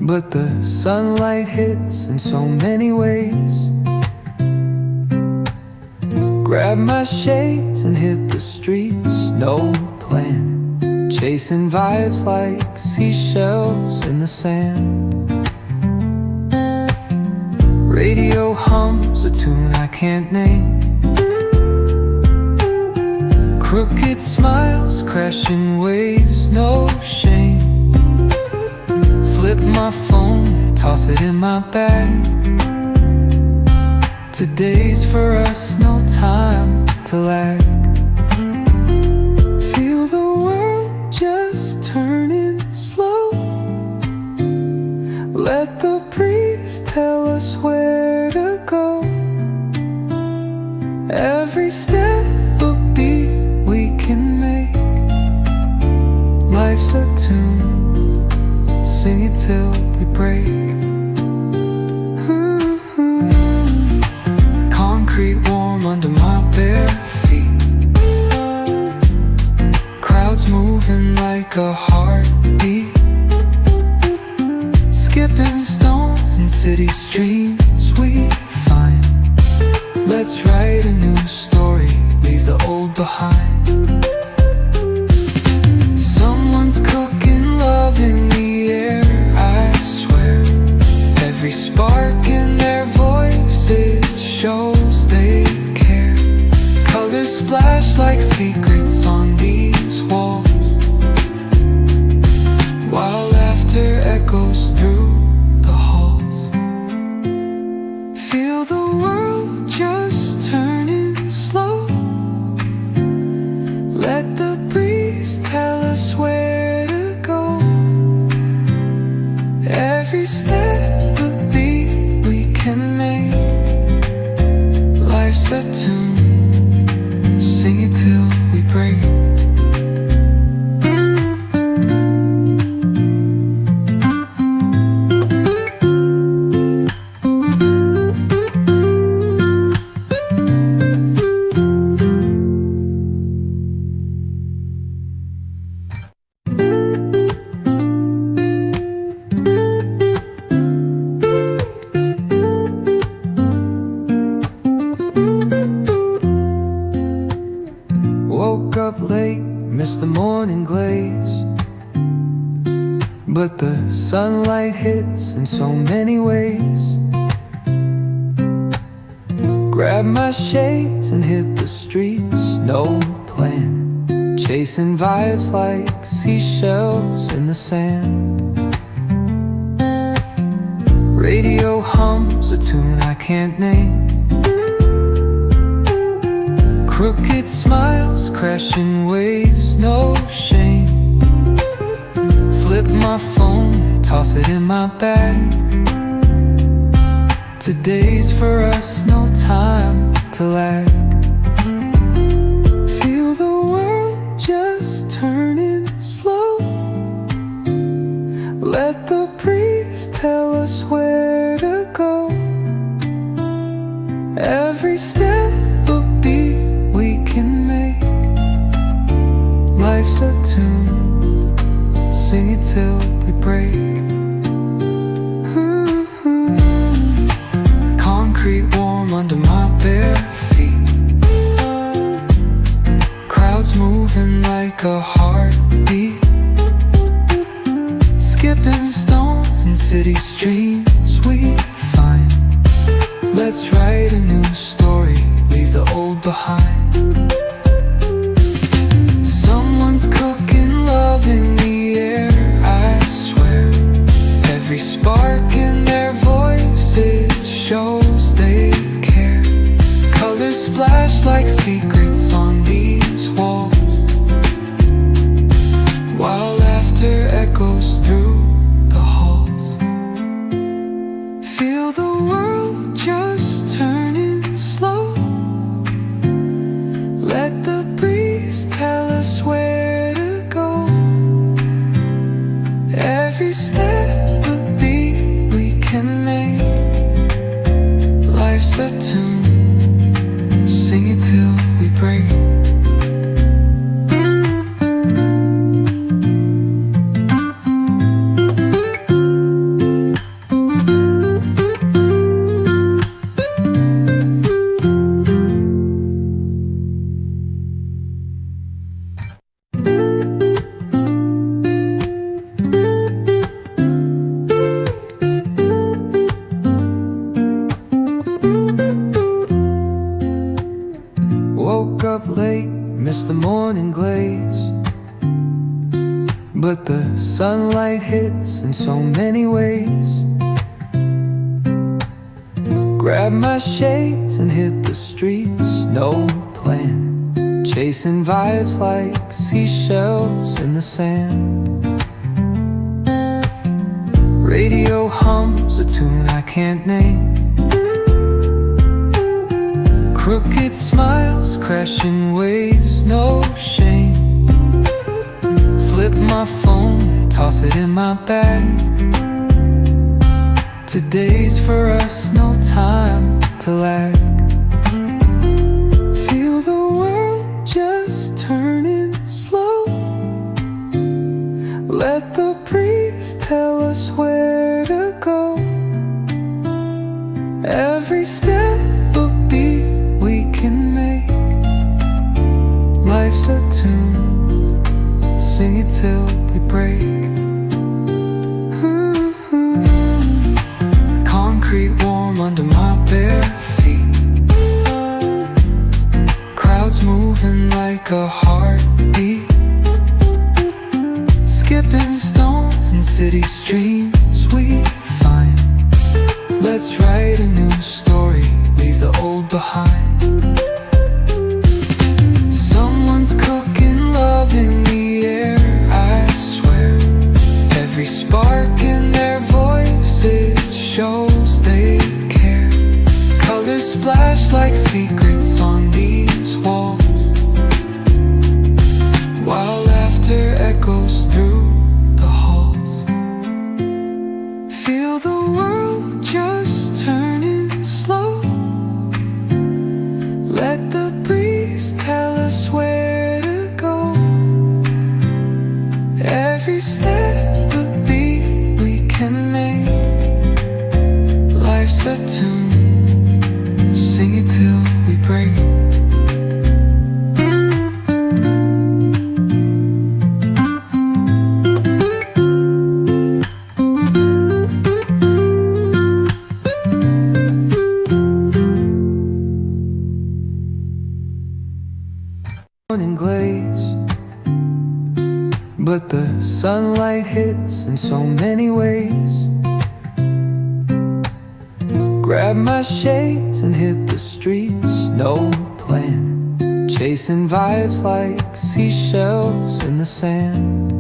but the sunlight hits in so many ways. Grab my shades and hit the streets, no plan, chasing vibes like seashells in the sand. Radio hums a tune I can't name. Crooked smiles, crashing waves, no shame. Flip my phone, toss it in my bag. Today's for us, no time to lag. Feel the world just turning slow. Let the breeze tell us where to go. Every step a beat we can make. Life's a tune, sing it till we break. Concrete warm under my bare feet. Crowds moving like a heartbeat. Skipping stones in city streams we find. Let's write a new story, leave the old behind. Someone's cooking love in the air, I swear. Every spark in their voices shows they care. Colors splash like secrets on these walls, while laughter echoes through the halls. Feel the world just turning slow. Let the breeze tell us where to go. Every step a beat we can make. Life's a tune, sing it till we break. Woke up late, missed the morning glaze, but the sunlight hits in so many ways. Grab my shades and hit the streets, no plan, chasing vibes like seashells in the sand. Radio hums a tune I can't name. Crooked smiles, crashing waves, no shame. Flip my phone, toss it in my bag. Today's for us, no time to lag. Feel the world just turning slow. Let the breeze tell us where to go. Every step a beat we can make. Life's a tune, sing it till we break. Concrete warm under my bare feet. Crowds moving like a heartbeat. Skipping stones in city streams we find. Let's write a new story, leave the old behind. Someone's cooking love in the air, I swear. Every spark in their voices shows they care. Colors splash like secrets on these walls, while laughter echoes through the halls. Feel the world just turning slow. Let the breeze tell us where to go. Every step a beat we can make. Life's a tune, sing it till we break. sunlight hits in so many ways. Grab my shades and hit the streets, no plan. Chasing vibes like seashells in the sand. Radio hums a tune I can't name. Crooked smiles, crashing waves, no shame. Flip my phone, toss it in my bag. Today's for us, no time to lag. Feel the world just turning slow. Let the breeze tell us where to go. Every step a beat we can make. Life's a tune, sing it till we break. Concrete warm under my bare feet. Crowds moving like a heartbeat. Skipping stones in city streams we find. Let's write a new story, leave the old behind. Someone's cooking love in the air, I swear. Every spark in their voices shows they care. Colors splash like secrets on these walls, while laughter echoes through the halls. Feel the world just turning slow. Let the breeze tell us where to go. Every step a beat we can make. Life's a tune, sing it till we break. Morning glaze, but the sunlight hits in so many ways. Grab my shades and hit the streets, no plan. Chasing vibes like seashells in the sand.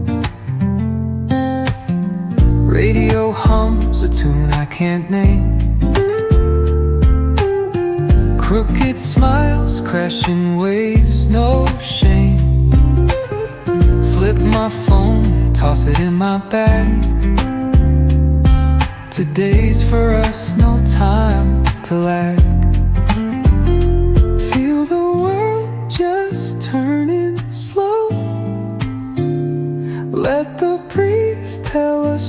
Radio hums a tune I can't name. Crooked smiles, crashing waves, no shame. Flip my phone, toss it in my bag. Today's for us, no time to lag. Feel the world just turning slow. Let the breeze tell us